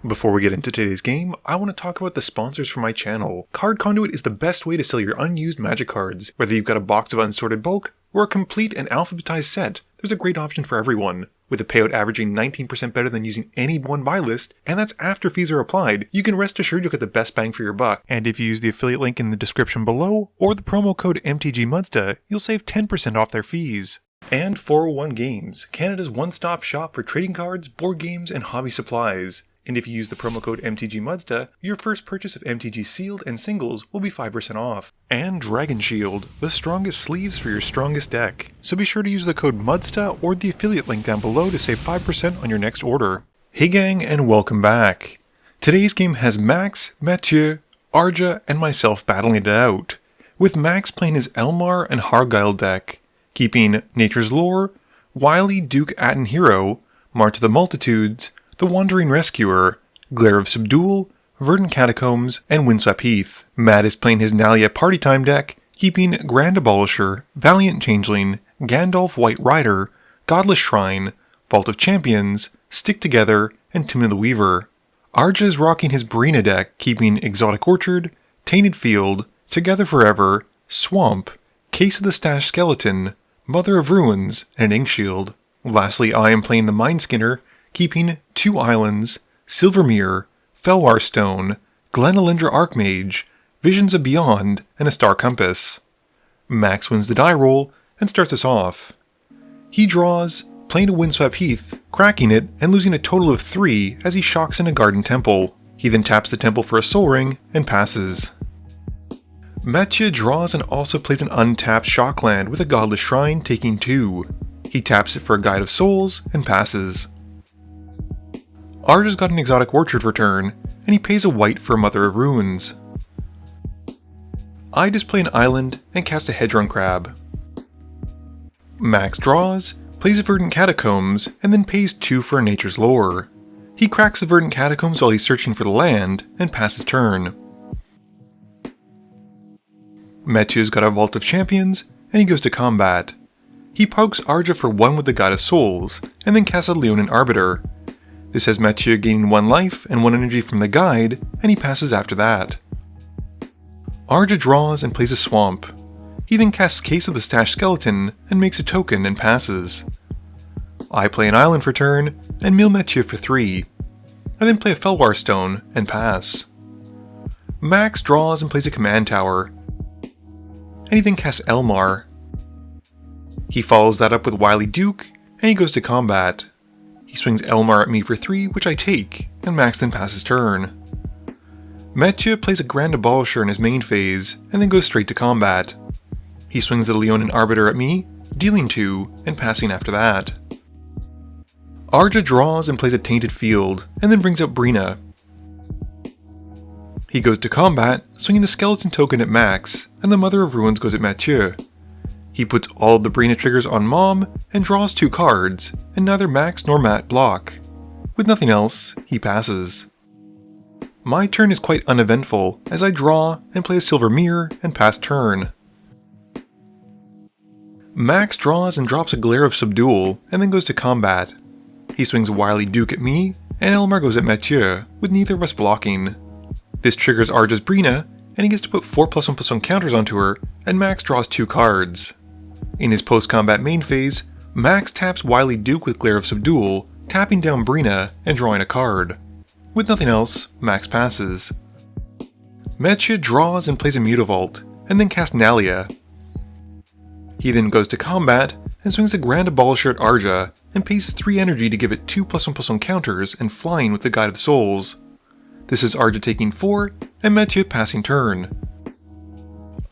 Before we get into today's game, I want to talk about the sponsors for my channel. Card Conduit is the best way to sell your unused magic cards. Whether you've got a box of unsorted bulk, or a complete and alphabetized set, there's a great option for everyone. With a payout averaging 19% better than using any one buy list, and that's after fees are applied, you can rest assured you'll get the best bang for your buck. And if you use the affiliate link in the description below, or the promo code MTGMUDSTA, you'll save 10% off their fees. And 401 Games, Canada's one-stop shop for trading cards, board games, and hobby supplies. And if you use the promo code MTGMUDSTA, your first purchase of MTG sealed and singles will be 5% off. And Dragon Shield, the strongest sleeves for your strongest deck. So be sure to use the code MUDSTA or the affiliate link down below to save 5% on your next order. Hey gang, and welcome back. Today's game has Max, Mathieu, Arja, and myself battling it out, with Max playing his Elmar and Hargilde deck, keeping Nature's Lore, Wily Duke Atten Hero, March of the Multitudes, The Wandering Rescuer, Glare of Subdual, Verdant Catacombs, and Windswept Heath. Matt is playing his Nalia Party Time deck, keeping Grand Abolisher, Valiant Changeling, Gandalf White Rider, Godless Shrine, Vault of Champions, Stick Together, and Timon the Weaver. Arja is rocking his Breena deck, keeping Exotic Orchard, Tainted Field, Together Forever, Swamp, Case of the Stash Skeleton, Mother of Ruins, and an Inkshield. Lastly, I am playing the Mindskinner, keeping 2 Islands, Silvermere, Felwar Stone, Glenalindra Archmage, Visions of Beyond, and a Star Compass. Max wins the die roll and starts us off. He draws, playing a Windswept Heath, cracking it and losing a total of 3 as he shocks in a Garden Temple. He then taps the temple for a Soul Ring and passes. Mathieu draws and also plays an untapped Shockland with a Godless Shrine, taking 2. He taps it for a Guide of Souls and passes. Arja's got an Exotic Orchard return, and he pays a white for a Mother of Ruins. I display an island and cast a Hedron Crab. Max draws, plays a Verdant Catacombs, and then pays 2 for a Nature's Lore. He cracks the Verdant Catacombs while he's searching for the land, and passes turn. Mathieu's got a Vault of Champions, and he goes to combat. He pokes Arja for 1 with the Guide of Souls, and then casts a Leonin Arbiter. This has Mathieu gaining 1 life and 1 energy from the guide, and he passes after that. Arja draws and plays a Swamp. He then casts Case of the Stash Skeleton and makes a token and passes. I play an island for turn and mill Mathieu for 3. I then play a Felwar Stone and pass. Max draws and plays a Command Tower, and he then casts Elmar. He follows that up with Wily Duke, and he goes to combat. He swings Elmar at me for 3, which I take, and Max then passes turn. Mathieu plays a Grand Abolisher in his main phase, and then goes straight to combat. He swings the Leonin Arbiter at me, dealing 2, and passing after that. Arja draws and plays a Tainted Field, and then brings out Breena. He goes to combat, swinging the Skeleton token at Max, and the Mother of Ruins goes at Mathieu. He puts all of the Breena triggers on Mom, and draws 2 cards, and neither Max nor Matt block. With nothing else, he passes. My turn is quite uneventful, as I draw and play a Silvermere and pass turn. Max draws and drops a Glare of Subdual, and then goes to combat. He swings Wily Duke at me, and Elmar goes at Mathieu, with neither of us blocking. This triggers Arja's Breena, and he gets to put 4+1/+1 counters onto her, and Max draws 2 cards. In his post-combat main phase, Max taps Wily Duke with Glare of Subdual, tapping down Breena and drawing a card. With nothing else, Max passes. Mathieu draws and plays a Mutavault, and then casts Nalia. He then goes to combat and swings the Grand Abolisher at Arja, and pays 3 energy to give it 2+1/+1 counters and flying with the Guide of Souls. This is Arja taking 4, and Mathieu passing turn.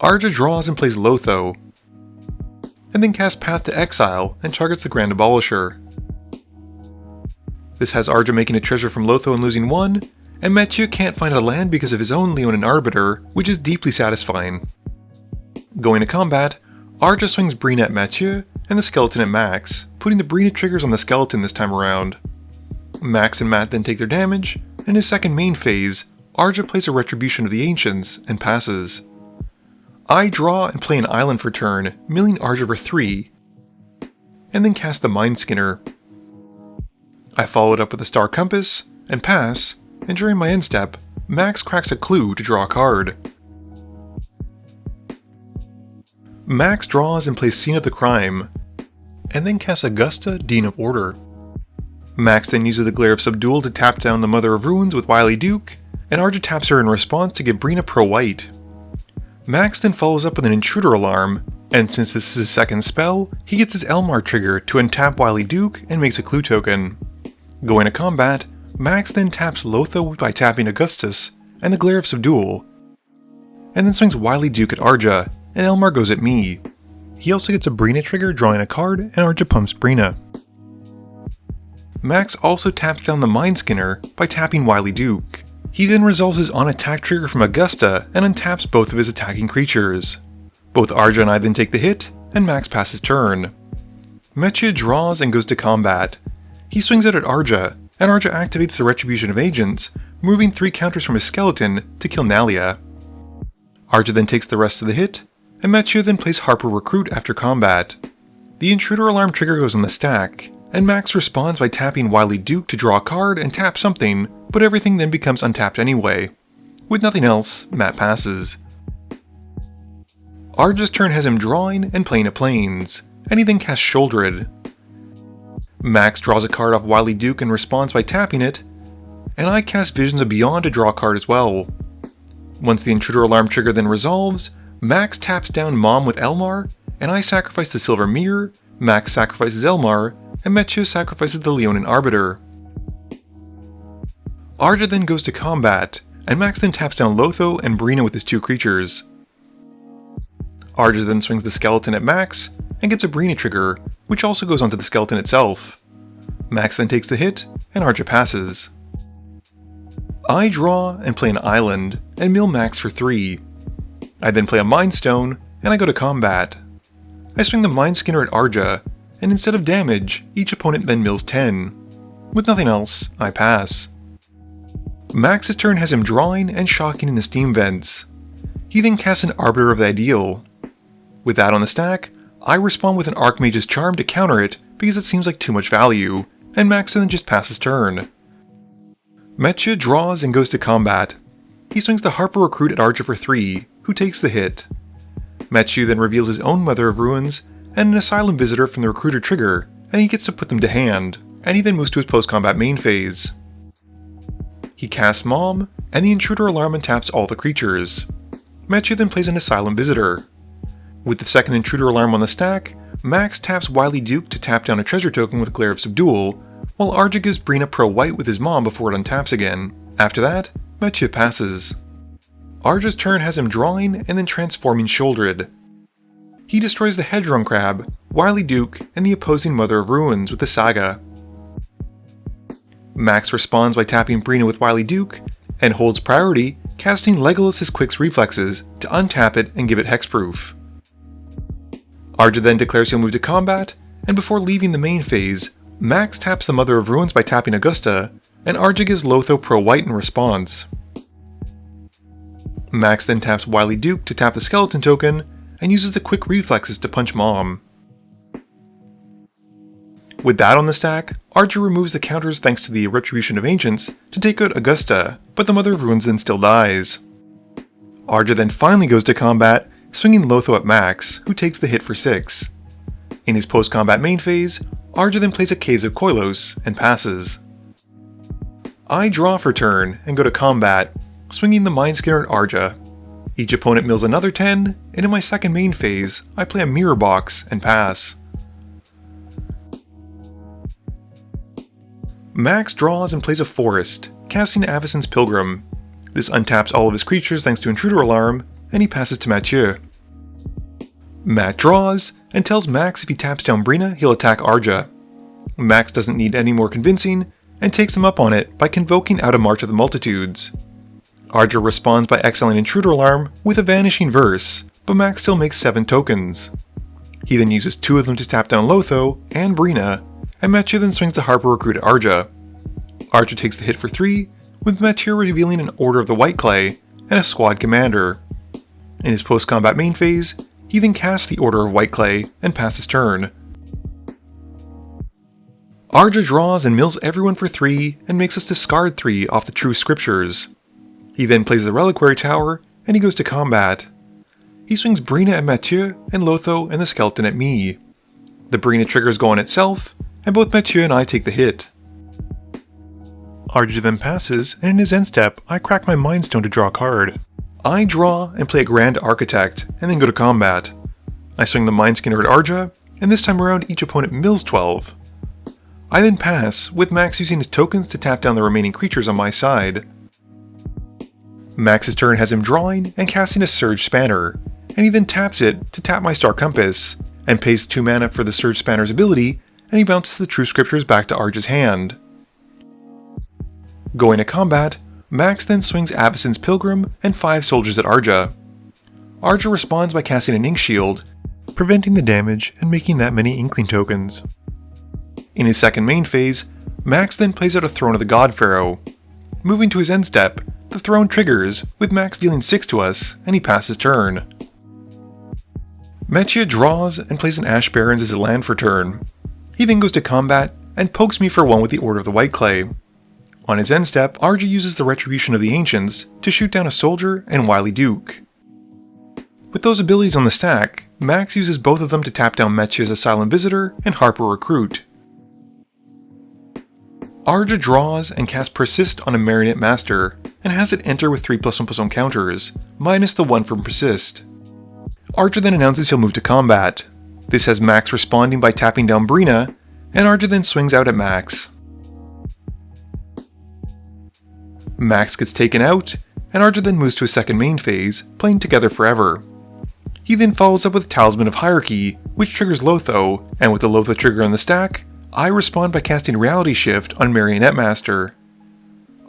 Arja draws and plays Lotho, and then casts Path to Exile and targets the Grand Abolisher. This has Arja making a treasure from Lotho and losing 1, and Mathieu can't find a land because of his own Leonin Arbiter, which is deeply satisfying. Going to combat, Arja swings Breena at Mathieu and the Skeleton at Max, putting the Breena triggers on the Skeleton this time around. Max and Matt then take their damage, and in his second main phase, Arja plays a Retribution of the Ancients and passes. I draw and play an island for turn, milling Arja for 3, and then cast the Mindskinner. I follow it up with a Star Compass, and pass, and during my end step, Max cracks a clue to draw a card. Max draws and plays Scene of the Crime, and then casts Augusta, Dean of Order. Max then uses the Glare of Subdual to tap down the Mother of Ruins with Wily Duke, and Arja taps her in response to give Breena pro-white. Max then follows up with an Intruder Alarm, and since this is his second spell, he gets his Elmar trigger to untap Wily Duke and makes a clue token. Going to combat, Max then taps Lotho by tapping Augustus and the Glare of Subdual, and then swings Wily Duke at Arja, and Elmar goes at me. He also gets a Breena trigger drawing a card, and Arja pumps Breena. Max also taps down the Mindskinner by tapping Wily Duke. He then resolves his on-attack trigger from Augusta and untaps both of his attacking creatures. Both Arja and I then take the hit, and Max passes turn. Metya draws and goes to combat. He swings out at Arja, and Arja activates the Retribution of Agents, moving 3 counters from his skeleton to kill Nalia. Arja then takes the rest of the hit, and Metya then plays Harper Recruit after combat. The Intruder Alarm trigger goes on the stack, and Max responds by tapping Wily Duke to draw a card and tap something, but everything then becomes untapped anyway. With nothing else, Matt passes. Arja's turn has him drawing and playing a Plains, and he then casts Shouldered. Max draws a card off Wily Duke and responds by tapping it, and I cast Visions of Beyond to draw a card as well. Once the Intruder Alarm trigger then resolves, Max taps down Mom with Elmar, and I sacrifice the Silver Mirror, Max sacrifices Elmar, and Metya sacrifices the Leonin Arbiter. Arja then goes to combat, and Max then taps down Lotho and Breena with his 2 creatures. Arja then swings the skeleton at Max, and gets a Breena trigger, which also goes onto the skeleton itself. Max then takes the hit, and Arja passes. I draw and play an island, and mill Max for 3. I then play a Mind Stone, and I go to combat. I swing the Mindskinner at Arja, and instead of damage, each opponent then mills 10. With nothing else, I pass. Max's turn has him drawing and shocking in the steam vents. He then casts an Arbiter of the Ideal. With that on the stack, I respond with an Archmage's Charm to counter it because it seems like too much value, and Max then just passes turn. Metya draws and goes to combat. He swings the Harper Recruit at Arja for 3, who takes the hit. Metya then reveals his own Mother of Ruins and an Asylum Visitor from the Recruiter trigger, and he gets to put them to hand, and he then moves to his post-combat main phase. He casts Mom, and the Intruder Alarm untaps all the creatures. Metya then plays an Asylum Visitor. With the second Intruder Alarm on the stack, Max taps Wily Duke to tap down a treasure token with Glare of Subdual, while Arja gives Breena pro-white with his Mom before it untaps again. After that, Metya passes. Arja's turn has him drawing and then transforming Shouldered. He destroys the Hedron Crab, Wily Duke, and the opposing Mother of Ruins with the Saga. Max responds by tapping Breena with Wily Duke, and holds priority, casting Legolas' Quick's Reflexes to untap it and give it hexproof. Arja then declares he'll move to combat, and before leaving the main phase, Max taps the Mother of Ruins by tapping Augusta, and Arja gives Lotho pro-white in response. Max then taps Wily Duke to tap the Skeleton token, and uses the Quick Reflexes to punch Mom. With that on the stack, Arja removes the counters thanks to the Retribution of Ancients to take out Augusta, but the Mother of Ruins then still dies. Arja then finally goes to combat, swinging Lotho at Max, who takes the hit for 6. In his post-combat main phase, Arja then plays a Caves of Koilos and passes. I draw for turn and go to combat, swinging the Mindskinner at Arja. Each opponent mills another 10, and in my second main phase, I play a Mirror Box and pass. Max draws and plays a Forest, casting Avacyn's Pilgrim. This untaps all of his creatures thanks to Intruder Alarm, and he passes to Metya. Matt draws, and tells Max if he taps down Breena, he'll attack Arja. Max doesn't need any more convincing, and takes him up on it by convoking out a March of the Multitudes. Arja responds by exiling Intruder Alarm with a Vanishing Verse, but Max still makes 7 tokens. He then uses 2 of them to tap down Lotho and Breena, and Metya then swings the Harper Recruit at Arja. Arja takes the hit for 3, with Metya revealing an Order of the White Clay and a Squad Commander. In his post-combat main phase, he then casts the Order of White Clay and passes turn. Arja draws and mills everyone for 3 and makes us discard 3 off the True Scriptures. He then plays the Reliquary Tower and he goes to combat. He swings Breena at Mathieu and Lotho and the Skeleton at me. The Breena triggers go on itself, and both Mathieu and I take the hit. Arja then passes, and in his end step, I crack my Mind Stone to draw a card. I draw and play a Grand Architect, and then go to combat. I swing the Mindskinner at Arja, and this time around each opponent mills 12. I then pass, with Max using his tokens to tap down the remaining creatures on my side. Max's turn has him drawing and casting a Surge Spanner, and he then taps it to tap my Star Compass, and pays 2 mana for the Surge Spanner's ability, and he bounces the True Scriptures back to Arja's hand. Going to combat, Max then swings Avacyn's Pilgrim and 5 soldiers at Arja. Arja responds by casting an Ink Shield, preventing the damage and making that many Inkling tokens. In his second main phase, Max then plays out a Throne of the God Pharaoh. Moving to his end step, the throne triggers, with Max dealing 6 to us, and he passes turn. Mathieu draws and plays an Ash Barrens as a land for turn. He then goes to combat and pokes me for 1 with the Order of the White Clay. On his end step, Arja uses the Retribution of the Ancients to shoot down a Soldier and Wily Duke. With those abilities on the stack, Max uses both of them to tap down Mathieu's Asylum Visitor and Harper Recruit. Arja draws and casts Persist on a Marionette Master, and has it enter with 3+1/+1 counters, minus the 1 from Persist. Arja then announces he'll move to combat. This has Max responding by tapping down Breena, and Arja then swings out at Max. Max gets taken out, and Arja then moves to his second main phase, playing Together Forever. He then follows up with Talisman of Hierarchy, which triggers Lotho, and with the Lotho trigger on the stack, I respond by casting Reality Shift on Marionette Master.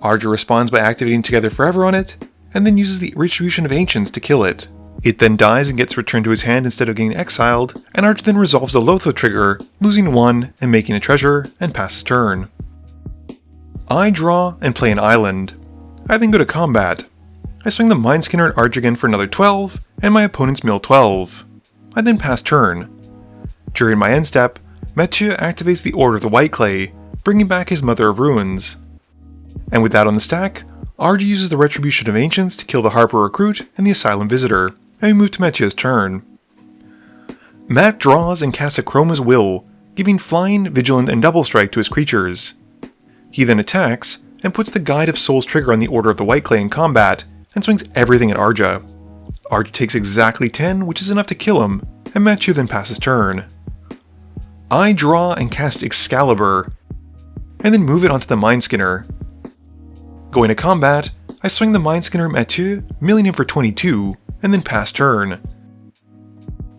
Arja responds by activating Together Forever on it, and then uses the Retribution of Ancients to kill it. It then dies and gets returned to his hand instead of getting exiled, and Arja then resolves the Lotho trigger, losing 1 and making a treasure, and passes turn. I draw and play an island. I then go to combat. I swing the Mindskinner at Arja again for another 12, and my opponents mill 12. I then pass turn. During my end step, Mathieu activates the Order of the White Clay, bringing back his Mother of Ruins. And with that on the stack, Arja uses the Retribution of Ancients to kill the Harper Recruit and the Asylum Visitor, and we move to Mathieu's turn. Matt draws and casts a Chroma's Will, giving Flying, Vigilant, and Double Strike to his creatures. He then attacks, and puts the Guide of Souls trigger on the Order of the White Clay in combat, and swings everything at Arja. Arja takes exactly 10, which is enough to kill him, and Mathieu then passes turn. I draw and cast Excalibur, and then move it onto the Mindskinner. Going to combat, I swing the Mindskinner at Mathieu, milling him for 22, and then pass turn.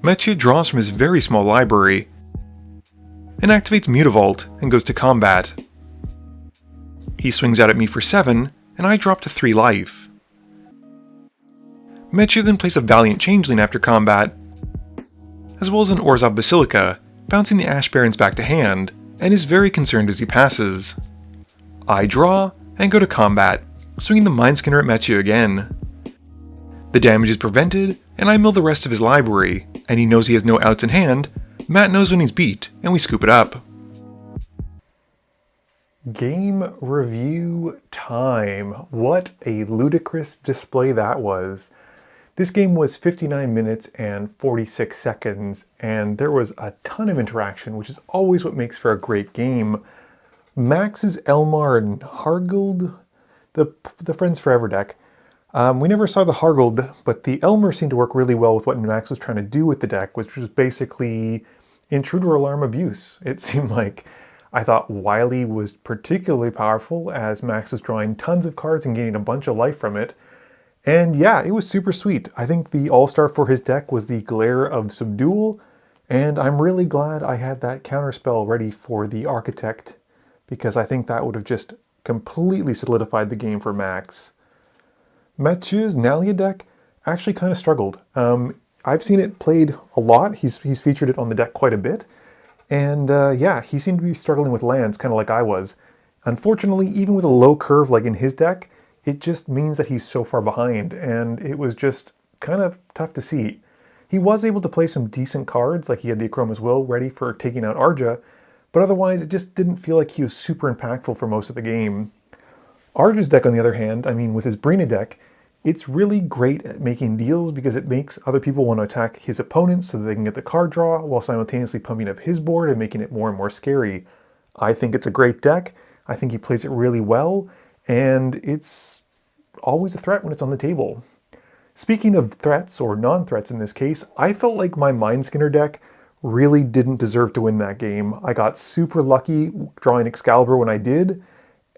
Mathieu draws from his very small library, and activates Mutavault and goes to combat. He swings out at me for 7, and I drop to 3 life. Mathieu then plays a Valiant Changeling after combat, as well as an Orzhov Basilica, bouncing the Ash Barrens back to hand, and is very concerned as he passes. I draw, and go to combat, swinging the Mindskinner at Mathieu again. The damage is prevented, and I mill the rest of his library, and he knows he has no outs in hand. Matt knows when he's beat, and we scoop it up. Game review time. What a ludicrous display that was. This game was 59 minutes and 46 seconds, and there was a ton of interaction, which is always what makes for a great game. Max's Elmar and Hargilde, the Friends Forever deck. We never saw the Hargilde, but the Elmar seemed to work really well with what Max was trying to do with the deck, which was basically intruder alarm abuse. It seemed like I thought Wily was particularly powerful as Max was drawing tons of cards and gaining a bunch of life from it. And yeah, it was super sweet. I think the all-star for his deck was the Glare of Subdual, and I'm really glad I had that counterspell ready for the Architect, because I think that would have just completely solidified the game for Max. Mathieu's Nalia deck actually kind of struggled. I've seen it played a lot. He's featured it on the deck quite a bit. And yeah, he seemed to be struggling with lands, kind of like I was. Unfortunately, even with a low curve like in his deck, it just means that he's so far behind, and it was just kind of tough to see. He was able to play some decent cards, like he had the Chroma's Will ready for taking out Arja, but otherwise it just didn't feel like he was super impactful for most of the game. Arger's deck, on the other hand, with his Breena deck, it's really great at making deals because it makes other people want to attack his opponents so that they can get the card draw while simultaneously pumping up his board and making it more and more scary. I think it's a great deck. I think he plays it really well, and it's always a threat when it's on the table. Speaking of threats, or non-threats in this case, I felt like my Mindskinner deck really didn't deserve to win that game. I got super lucky drawing Excalibur when I did,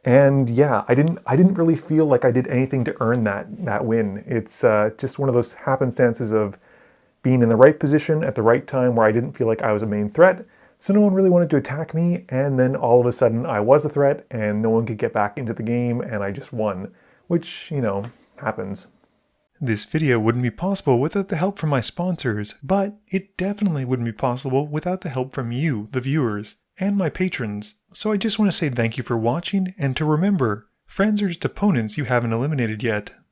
and yeah, I didn't really feel like I did anything to earn that win. It's just one of those happenstances of being in the right position at the right time where I didn't feel like I was a main threat, so no one really wanted to attack me, and then all of a sudden I was a threat and no one could get back into the game and I just won, which, happens. This video wouldn't be possible without the help from my sponsors, but it definitely wouldn't be possible without the help from you, the viewers, and my patrons. So I just want to say thank you for watching, and to remember, friends are just opponents you haven't eliminated yet.